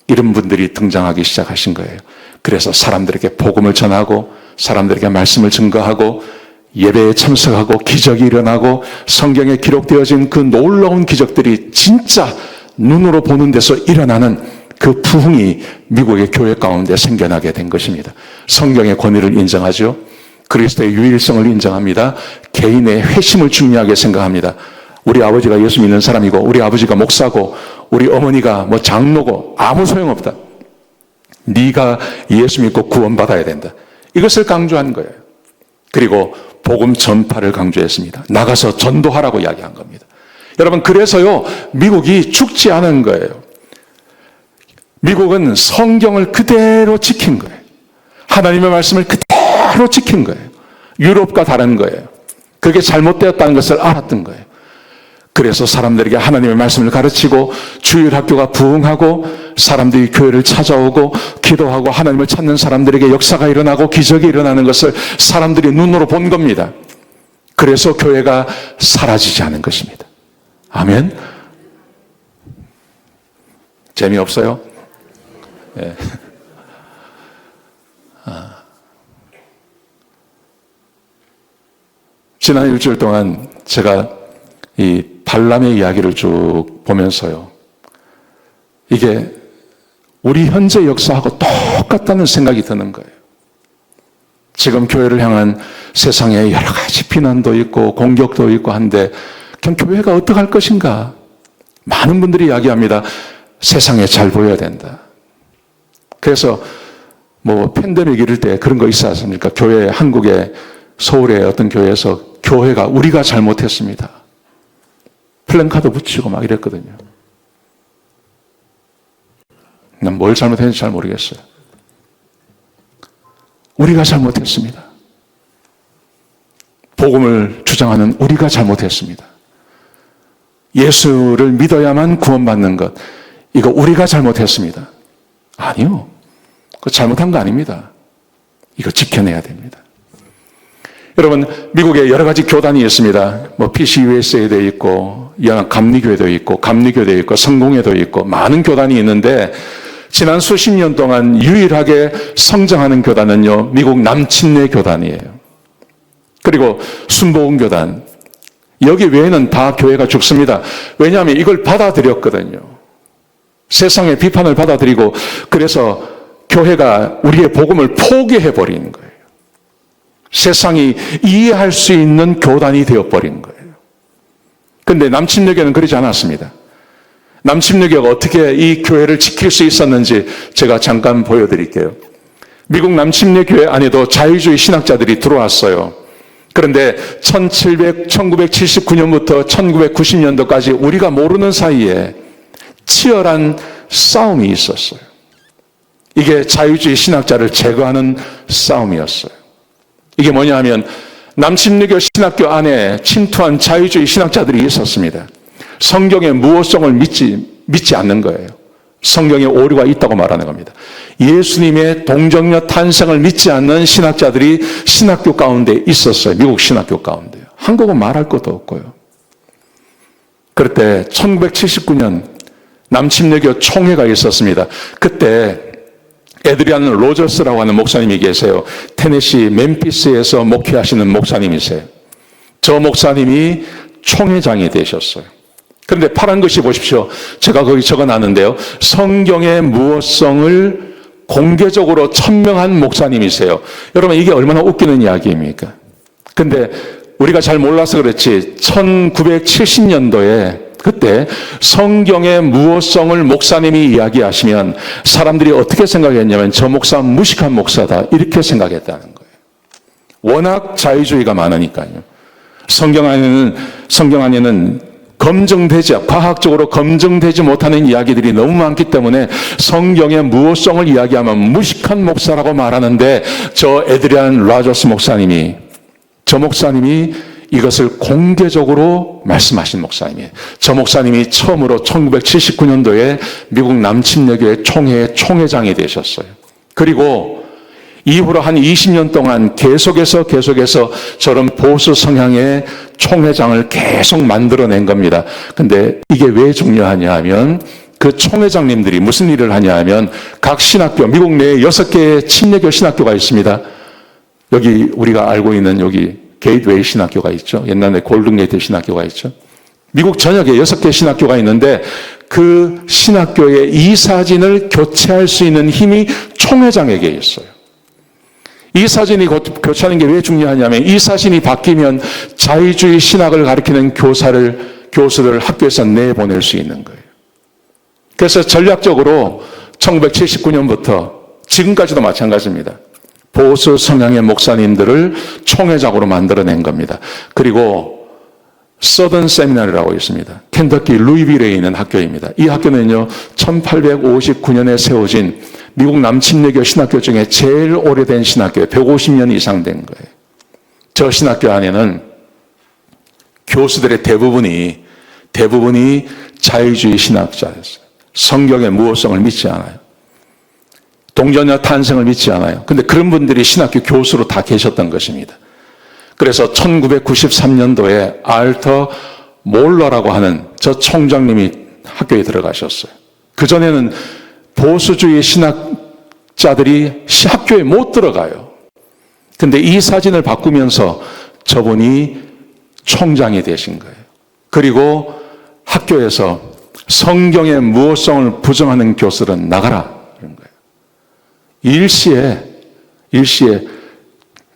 이런 분들이 등장하기 시작하신 거예요. 그래서 사람들에게 복음을 전하고 사람들에게 말씀을 증거하고 예배에 참석하고 기적이 일어나고 성경에 기록되어진 그 놀라운 기적들이 진짜 눈으로 보는 데서 일어나는 그 부흥이 미국의 교회 가운데 생겨나게 된 것입니다. 성경의 권위를 인정하죠. 그리스도의 유일성을 인정합니다. 개인의 회심을 중요하게 생각합니다. 우리 아버지가 예수 믿는 사람이고 우리 아버지가 목사고 우리 어머니가 뭐 장로고 아무 소용없다. 네가 예수 믿고 구원받아야 된다. 이것을 강조한 거예요. 그리고 복음 전파를 강조했습니다. 나가서 전도하라고 이야기한 겁니다. 여러분, 그래서요, 미국이 죽지 않은 거예요. 미국은 성경을 그대로 지킨 거예요. 하나님의 말씀을 그대로 지킨 거예요. 유럽과 다른 거예요. 그게 잘못되었다는 것을 알았던 거예요. 그래서 사람들에게 하나님의 말씀을 가르치고 주일학교가 부흥하고 사람들이 교회를 찾아오고 기도하고 하나님을 찾는 사람들에게 역사가 일어나고 기적이 일어나는 것을 사람들이 눈으로 본 겁니다. 그래서 교회가 사라지지 않은 것입니다. 아멘. 재미없어요? 네. 지난 일주일 동안 제가 이 발람의 이야기를 쭉 보면서요. 이게 우리 현재 역사하고 똑같다는 생각이 드는 거예요. 지금 교회를 향한 세상에 여러 가지 비난도 있고 공격도 있고 한데 그럼 교회가 어떻게 할 것인가? 많은 분들이 이야기합니다. 세상에 잘 보여야 된다. 그래서 팬데믹 이럴 때 그런 거 있지 않습니까? 교회, 한국의 서울의 어떤 교회에서 교회가 우리가 잘못했습니다. 플랜카드 붙이고 막 이랬거든요. 난 뭘 잘못했는지 잘 모르겠어요. 우리가 잘못했습니다. 복음을 주장하는 우리가 잘못했습니다. 예수를 믿어야만 구원받는 것, 이거 우리가 잘못했습니다. 아니요. 그거 잘못한 거 아닙니다. 이거 지켜내야 됩니다. 여러분, 미국에 여러 가지 교단이 있습니다. PCUSA도 있고, 감리교회도 있고, 감리교회도 있고, 성공회도 있고, 많은 교단이 있는데, 지난 수십 년 동안 유일하게 성장하는 교단은요, 미국 남침내 교단이에요. 그리고 순복음 교단. 여기 외에는 다 교회가 죽습니다. 왜냐하면 이걸 받아들였거든요. 세상의 비판을 받아들이고, 그래서 교회가 우리의 복음을 포기해버린 거예요. 세상이 이해할 수 있는 교단이 되어버린 거예요. 그런데 남침내교는 그러지 않았습니다. 남침내교가 어떻게 이 교회를 지킬 수 있었는지 제가 잠깐 보여드릴게요. 미국 남침내교회 안에도 자유주의 신학자들이 들어왔어요. 그런데 1979년부터 1990년도까지 우리가 모르는 사이에 치열한 싸움이 있었어요. 이게 자유주의 신학자를 제거하는 싸움이었어요. 이게 뭐냐 하면 남침내교 신학교 안에 침투한 자유주의 신학자들이 있었습니다. 성경의 무호성을 믿지 않는 거예요. 성경에 오류가 있다고 말하는 겁니다. 예수님의 동정녀 탄생을 믿지 않는 신학자들이 신학교 가운데 있었어요. 미국 신학교 가운데요. 한국은 말할 것도 없고요. 그럴 때 1979년 남침내교 총회가 있었습니다. 그때 에드리안 로저스라고 하는 목사님이 계세요. 테네시 멤피스에서 목회하시는 목사님이세요. 저 목사님이 총회장이 되셨어요. 그런데 파란 글씨 보십시오. 제가 거기 적어놨는데요. 성경의 무엇성을 공개적으로 천명한 목사님이세요. 여러분, 이게 얼마나 웃기는 이야기입니까? 근데 우리가 잘 몰라서 그렇지 1970년도에 그때 성경의 무엇성을 목사님이 이야기하시면 사람들이 어떻게 생각했냐면 저 목사 무식한 목사다 이렇게 생각했다는 거예요. 워낙 자유주의가 많으니까요. 성경 안에는 과학적으로 검증되지 못하는 이야기들이 너무 많기 때문에 성경의 무엇성을 이야기하면 무식한 목사라고 말하는데 저 에드리안 라저스 목사님이 이것을 공개적으로 말씀하신 목사님이에요. 저 목사님이 처음으로 1979년도에 미국 남침내교회 총회의 총회장이 되셨어요. 그리고 이후로 한 20년 동안 계속해서 저런 보수 성향의 총회장을 계속 만들어낸 겁니다. 근데 이게 왜 중요하냐 하면 그 총회장님들이 무슨 일을 하냐 하면 각 신학교, 미국 내에 6개의 침례교 신학교가 있습니다. 여기 우리가 알고 있는 여기 게이트웨이 신학교가 있죠. 옛날에 골든게이트 신학교가 있죠. 미국 전역에 6개 신학교가 있는데 그 신학교의 이사진을 교체할 수 있는 힘이 총회장에게 있어요. 이 사진이 교체하는 게 왜 중요하냐면 이 사진이 바뀌면 자유주의 신학을 가르치는 교수를 학교에서 내보낼 수 있는 거예요. 그래서 전략적으로 1979년부터 지금까지도 마찬가지입니다. 보수 성향의 목사님들을 총회장으로 만들어낸 겁니다. 그리고 서던 세미나리라고 있습니다. 켄터키 루이빌에 있는 학교입니다. 이 학교는요 1859년에 세워진 미국 남침내교 신학교 중에 제일 오래된 신학교예요. 150년 이상 된 거예요. 저 신학교 안에는 교수들의 대부분이 자유주의 신학자였어요. 성경의 무호성을 믿지 않아요. 동정녀 탄생을 믿지 않아요. 근데 그런 분들이 신학교 교수로 다 계셨던 것입니다. 그래서 1993년도에 알터 몰러라고 하는 저 총장님이 학교에 들어가셨어요. 그전에는 보수주의 신학자들이 학교에 못 들어가요. 근데 이 사진을 바꾸면서 저분이 총장이 되신 거예요. 그리고 학교에서 성경의 무호성을 부정하는 교수들은 나가라 일시에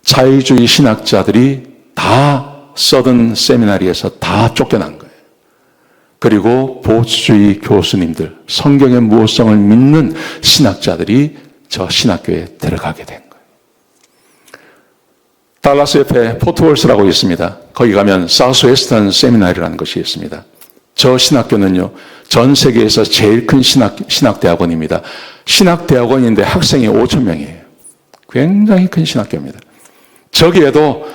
자유주의 신학자들이 다 서든 세미나리에서 다 쫓겨난 거예요. 그리고 보수주의 교수님들, 성경의 무호성을 믿는 신학자들이 저 신학교에 들어가게 된 거예요. 달라스 옆에 포트월스라고 있습니다. 거기 가면 사우스웨스턴 세미나리라는 것이 있습니다. 저 신학교는요, 전 세계에서 제일 큰 신학대학원입니다. 신학대학원인데 학생이 5,000명이에요. 굉장히 큰 신학교입니다. 저기에도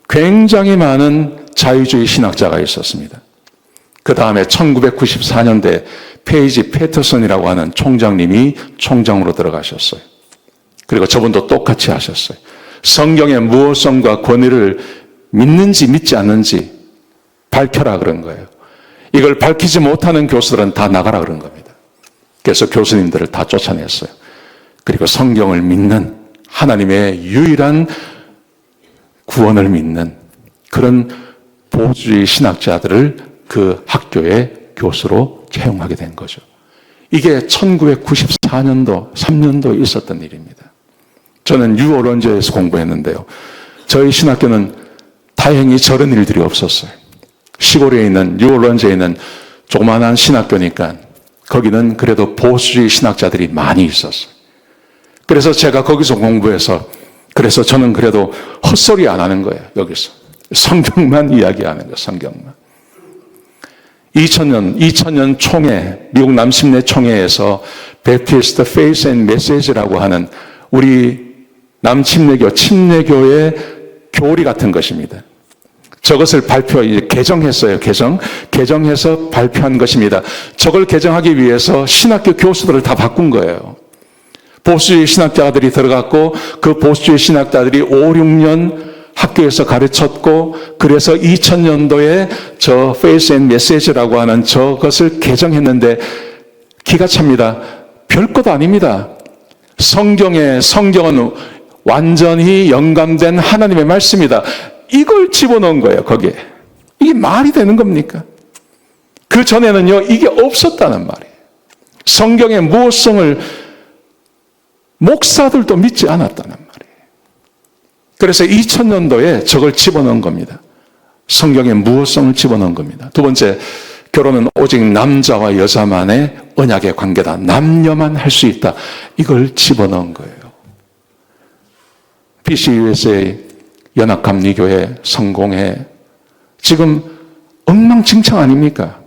굉장히 많은 자유주의 신학자가 있었습니다. 그 다음에 1994년대 페이지 패터슨이라고 하는 총장님이 총장으로 들어가셨어요. 그리고 저분도 똑같이 하셨어요. 성경의 무호성과 권위를 믿는지 믿지 않는지 밝혀라 그런 거예요. 이걸 밝히지 못하는 교수들은 다 나가라 그런 겁니다. 그래서 교수님들을 다 쫓아냈어요. 그리고 성경을 믿는 하나님의 유일한 구원을 믿는 그런 보수주의 신학자들을 그 학교의 교수로 채용하게 된 거죠. 이게 1994년도, 3년도에 있었던 일입니다. 저는 뉴올런즈에서 공부했는데요. 저희 신학교는 다행히 저런 일들이 없었어요. 시골에 있는 뉴올런즈에 있는 조그마한 신학교니까 거기는 그래도 보수주의 신학자들이 많이 있었어요. 그래서 제가 거기서 공부해서 그래서 저는 그래도 헛소리 안 하는 거예요. 여기서 성경만 이야기하는 거예요. 성경만. 2000년 총회, 미국 남침내 총회에서 베프티스트 페이스 앤 메시지라고 하는 우리 남침내교, 침례교의 교리 같은 것입니다. 저것을 개정했어요. 개정해서 발표한 것입니다. 저걸 개정하기 위해서 신학교 교수들을 다 바꾼 거예요. 보수주의 신학자들이 들어갔고 그 보수주의 신학자들이 5, 6년 학교에서 가르쳤고 그래서 2000년도에 저 페이스 앤 메시지라고 하는 저것을 개정했는데 기가 찹니다. 별것도 아닙니다. 성경은 완전히 영감된 하나님의 말씀이다. 이걸 집어넣은 거예요, 거기에. 이게 말이 되는 겁니까? 그 전에는요, 이게 없었다는 말이에요. 성경의 무호성을 목사들도 믿지 않았다는 말이에요. 그래서 2000년도에 저걸 집어넣은 겁니다. 성경의 무호성을 집어넣은 겁니다. 두 번째, 결혼은 오직 남자와 여자만의 언약의 관계다. 남녀만 할 수 있다. 이걸 집어넣은 거예요. PCUSA 연합감리교회 성공회 지금 엉망진창 아닙니까?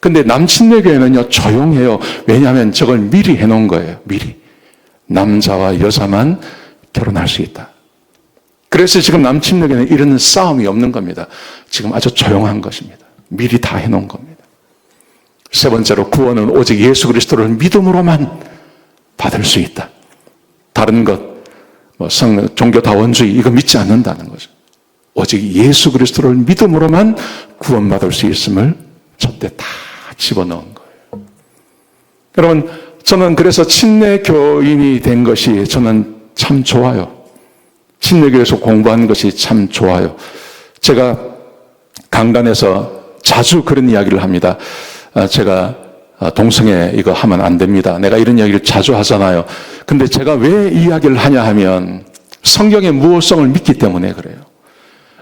근데 남침내교회는요 조용해요. 왜냐하면 저걸 미리 해놓은 거예요. 미리 남자와 여자만 결혼할 수 있다. 그래서 지금 남침내교회는 이런 싸움이 없는 겁니다. 지금 아주 조용한 것입니다. 미리 다 해놓은 겁니다. 세 번째로 구원은 오직 예수 그리스도를 믿음으로만 받을 수 있다. 다른 것 종교다원주의 이거 믿지 않는다는 거죠. 오직 예수 그리스도를 믿음으로만 구원받을 수 있음을 저때 다 집어넣은 거예요. 여러분, 저는 그래서 침례교인이 된 것이 저는 참 좋아요. 침례교에서 공부한 것이 참 좋아요. 제가 강단에서 자주 그런 이야기를 합니다. 제가 동성애 이거 하면 안 됩니다. 내가 이런 이야기를 자주 하잖아요. 근데 제가 왜 이야기를 하냐 하면 성경의 무호성을 믿기 때문에 그래요.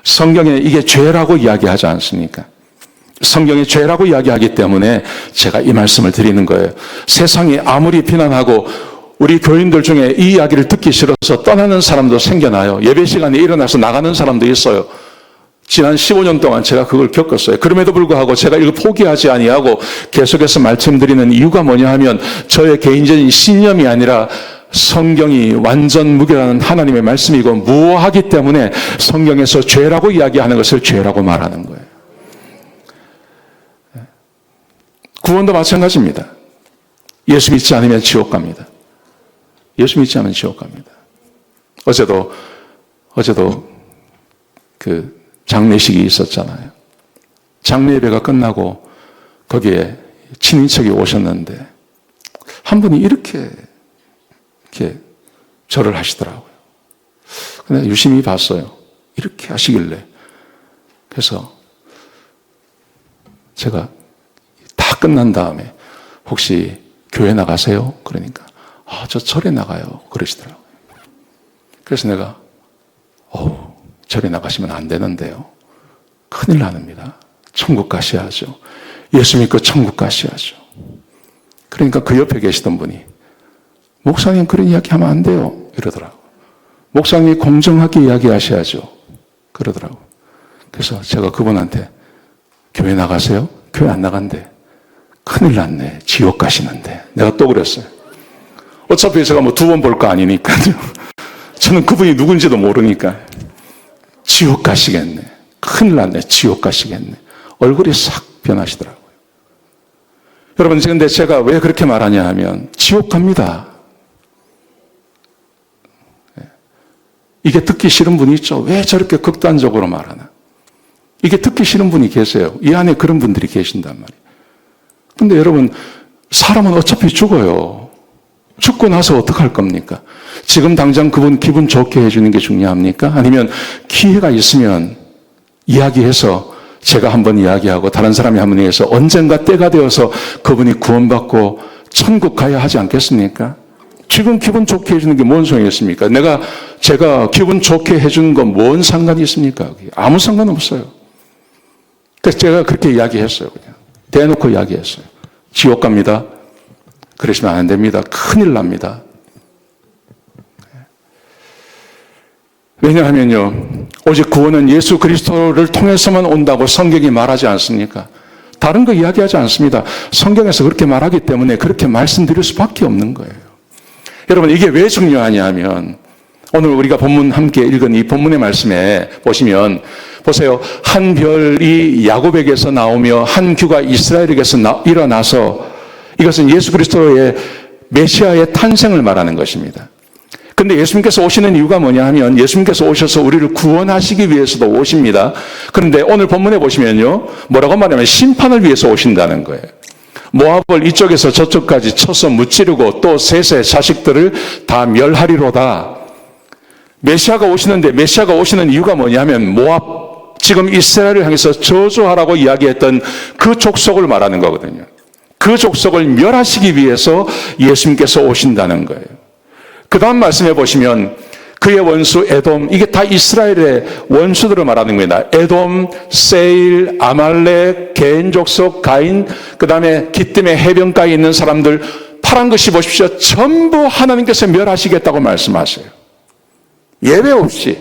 성경에 이게 죄라고 이야기하지 않습니까? 성경이 죄라고 이야기하기 때문에 제가 이 말씀을 드리는 거예요. 세상이 아무리 비난하고 우리 교인들 중에 이 이야기를 듣기 싫어서 떠나는 사람도 생겨나요. 예배 시간에 일어나서 나가는 사람도 있어요. 지난 15년 동안 제가 그걸 겪었어요. 그럼에도 불구하고 제가 이걸 포기하지 아니하고 계속해서 말씀드리는 이유가 뭐냐 하면 저의 개인적인 신념이 아니라 성경이 완전 무결한 하나님의 말씀이고 무호하기 때문에 성경에서 죄라고 이야기하는 것을 죄라고 말하는 거예요. 구원도 마찬가지입니다. 예수 믿지 않으면 지옥 갑니다. 예수 믿지 않으면 지옥 갑니다. 어제도 그 장례식이 있었잖아요. 장례 예배가 끝나고 거기에 친인척이 오셨는데 한 분이 이렇게 절을 하시더라고요. 근데 유심히 봤어요. 이렇게 하시길래. 그래서 제가 다 끝난 다음에 혹시 교회 나가세요? 그러니까 저 절에 나가요. 그러시더라고요. 그래서 내가 절에 나가시면 안 되는데요. 큰일 납니다. 천국 가셔야죠. 예수 믿고 천국 가셔야죠. 그러니까 그 옆에 계시던 분이 목사님 그런 이야기 하면 안 돼요. 이러더라고요. 목사님이 공정하게 이야기하셔야죠. 그러더라고요. 그래서 제가 그분한테 교회 나가세요? 교회 안 나간대. 큰일 났네. 지옥 가시는데. 내가 또 그랬어요. 어차피 제가 뭐 2번 볼 거 아니니까요. 저는 그분이 누군지도 모르니까. 지옥 가시겠네. 큰일 났네. 지옥 가시겠네. 얼굴이 싹 변하시더라고요. 여러분, 근데 제가 왜 그렇게 말하냐 하면, 지옥 갑니다. 이게 듣기 싫은 분이 있죠. 왜 저렇게 극단적으로 말하나? 이게 듣기 싫은 분이 계세요. 이 안에 그런 분들이 계신단 말이에요. 근데 여러분, 사람은 어차피 죽어요. 죽고 나서 어떡할 겁니까? 지금 당장 그분 기분 좋게 해주는 게 중요합니까? 아니면 기회가 있으면 이야기해서 제가 한번 이야기하고 다른 사람이 한번 얘기해서 언젠가 때가 되어서 그분이 구원받고 천국 가야 하지 않겠습니까? 지금 기분 좋게 해주는 게 뭔 소용이 있습니까? 제가 기분 좋게 해주는 건 뭔 상관이 있습니까? 아무 상관없어요. 그래서 제가 그렇게 이야기했어요. 그냥 대놓고 이야기했어요. 지옥 갑니다. 그러시면 안 됩니다. 큰일 납니다. 왜냐하면요, 오직 구원은 예수 그리스도를 통해서만 온다고 성경이 말하지 않습니까? 다른 거 이야기하지 않습니다. 성경에서 그렇게 말하기 때문에 그렇게 말씀드릴 수밖에 없는 거예요. 여러분, 이게 왜 중요하냐 하면 오늘 우리가 본문 함께 읽은 이 본문의 말씀에 보시면 보세요. 한 별이 야곱에게서 나오며 한 규가 이스라엘에게서 일어나서 이것은 예수 그리스도의 메시아의 탄생을 말하는 것입니다. 근데 예수님께서 오시는 이유가 뭐냐 하면 예수님께서 오셔서 우리를 구원하시기 위해서도 오십니다. 그런데 오늘 본문에 보시면요. 뭐라고 말하면 심판을 위해서 오신다는 거예요. 모압을 이쪽에서 저쪽까지 쳐서 무찌르고 또 셋의 자식들을 다 멸하리로다. 메시아가 오시는데 메시아가 오시는 이유가 뭐냐면 모압, 지금 이스라엘을 향해서 저주하라고 이야기했던 그 족속을 말하는 거거든요. 그 족속을 멸하시기 위해서 예수님께서 오신다는 거예요. 그 다음 말씀해 보시면 그의 원수 에돔, 이게 다 이스라엘의 원수들을 말하는 겁니다. 에돔, 세일, 아말렉, 개인 족속, 가인, 그 다음에 기뜸의 해변가에 있는 사람들, 파란 것이 보십시오. 전부 하나님께서 멸하시겠다고 말씀하세요. 예외 없이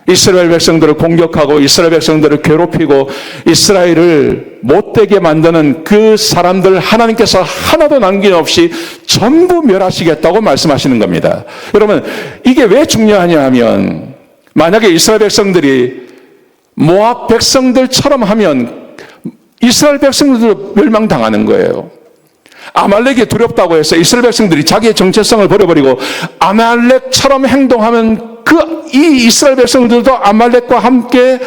이스라엘 백성들을 공격하고 이스라엘 백성들을 괴롭히고 이스라엘을 못되게 만드는 그 사람들 하나님께서 하나도 남김없이 전부 멸하시겠다고 말씀하시는 겁니다. 여러분, 이게 왜 중요하냐 하면 만약에 이스라엘 백성들이 모압 백성들처럼 하면 이스라엘 백성들도 멸망당하는 거예요. 아말렉이 두렵다고 해서 이스라엘 백성들이 자기의 정체성을 버려버리고 아말렉처럼 행동하면 이 이스라엘 백성들도 아말렉과 함께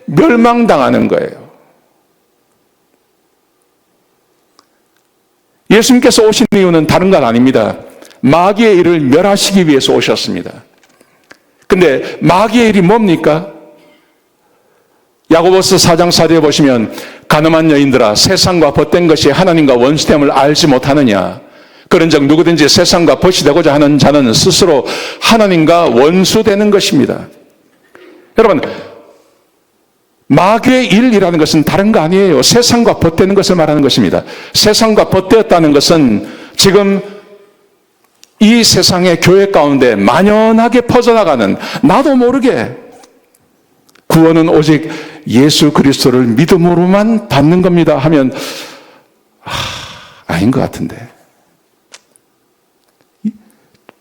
멸망당하는 거예요. 예수님께서 오신 이유는 다른 건 아닙니다. 마귀의 일을 멸하시기 위해서 오셨습니다. 근데 마귀의 일이 뭡니까? 야고보서 4장 4절에 보시면 가늠한 여인들아 세상과 벗된 것이 하나님과 원수됨을 알지 못하느냐. 그런즉 누구든지 세상과 벗이 되고자 하는 자는 스스로 하나님과 원수되는 것입니다. 여러분, 마귀의 일이라는 것은 다른 거 아니에요. 세상과 벗되는 것을 말하는 것입니다. 세상과 벗되었다는 것은 지금 이 세상의 교회 가운데 만연하게 퍼져나가는 나도 모르게 구원은 오직 예수 그리스도를 믿음으로만 받는 겁니다 하면 아닌 것 같은데.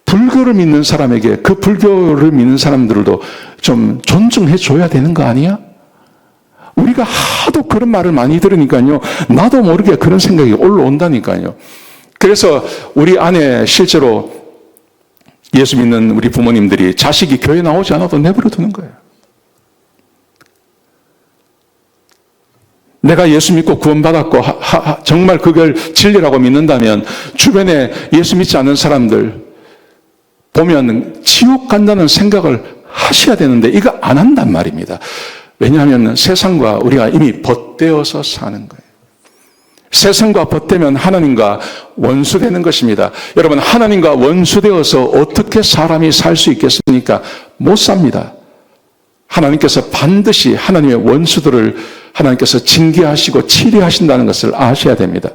불교를 믿는 사람에게 그 불교를 믿는 사람들도 좀 존중해 줘야 되는 거 아니야? 우리가 하도 그런 말을 많이 들으니까요. 나도 모르게 그런 생각이 올라온다니까요. 그래서 우리 안에 실제로 예수 믿는 우리 부모님들이 자식이 교회 나오지 않아도 내버려 두는 거예요. 내가 예수 믿고 구원받았고 정말 그걸 진리라고 믿는다면 주변에 예수 믿지 않는 사람들 보면 지옥 간다는 생각을 하셔야 되는데 이거 안 한단 말입니다. 왜냐하면 세상과 우리가 이미 벗되어서 사는 거예요. 세상과 벗되면 하나님과 원수되는 것입니다. 여러분, 하나님과 원수되어서 어떻게 사람이 살 수 있겠습니까? 못 삽니다. 하나님께서 반드시 하나님의 원수들을 하나님께서 징계하시고 치리하신다는 것을 아셔야 됩니다.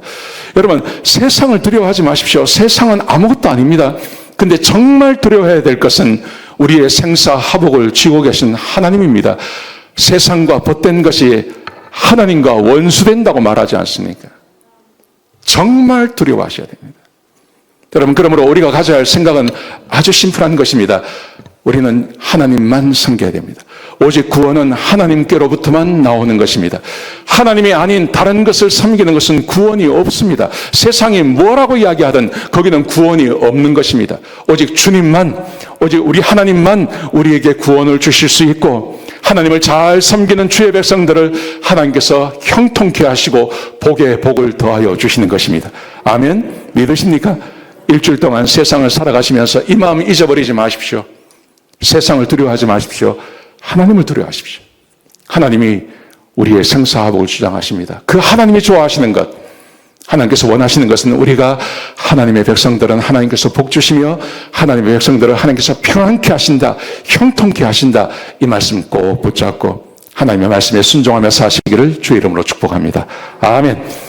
여러분, 세상을 두려워하지 마십시오. 세상은 아무것도 아닙니다. 근데 정말 두려워해야 될 것은 우리의 생사화복을 쥐고 계신 하나님입니다. 세상과 벗된 것이 하나님과 원수된다고 말하지 않습니까? 정말 두려워하셔야 됩니다. 여러분, 그러므로 우리가 가져야 할 생각은 아주 심플한 것입니다. 우리는 하나님만 섬겨야 됩니다. 오직 구원은 하나님께로부터만 나오는 것입니다. 하나님이 아닌 다른 것을 섬기는 것은 구원이 없습니다. 세상이 뭐라고 이야기하든 거기는 구원이 없는 것입니다. 오직 주님만, 오직 우리 하나님만 우리에게 구원을 주실 수 있고, 하나님을 잘 섬기는 주의 백성들을 하나님께서 형통케 하시고 복에 복을 더하여 주시는 것입니다. 아멘? 믿으십니까? 일주일 동안 세상을 살아가시면서 이 마음 잊어버리지 마십시오. 세상을 두려워하지 마십시오. 하나님을 두려워하십시오. 하나님이 우리의 생사화복을 주장하십니다. 그 하나님이 좋아하시는 것, 하나님께서 원하시는 것은 우리가 하나님의 백성들은 하나님께서 복 주시며 하나님의 백성들을 하나님께서 평안케 하신다, 형통케 하신다. 이 말씀 꼭 붙잡고 하나님의 말씀에 순종하며 사시기를 주의 이름으로 축복합니다. 아멘.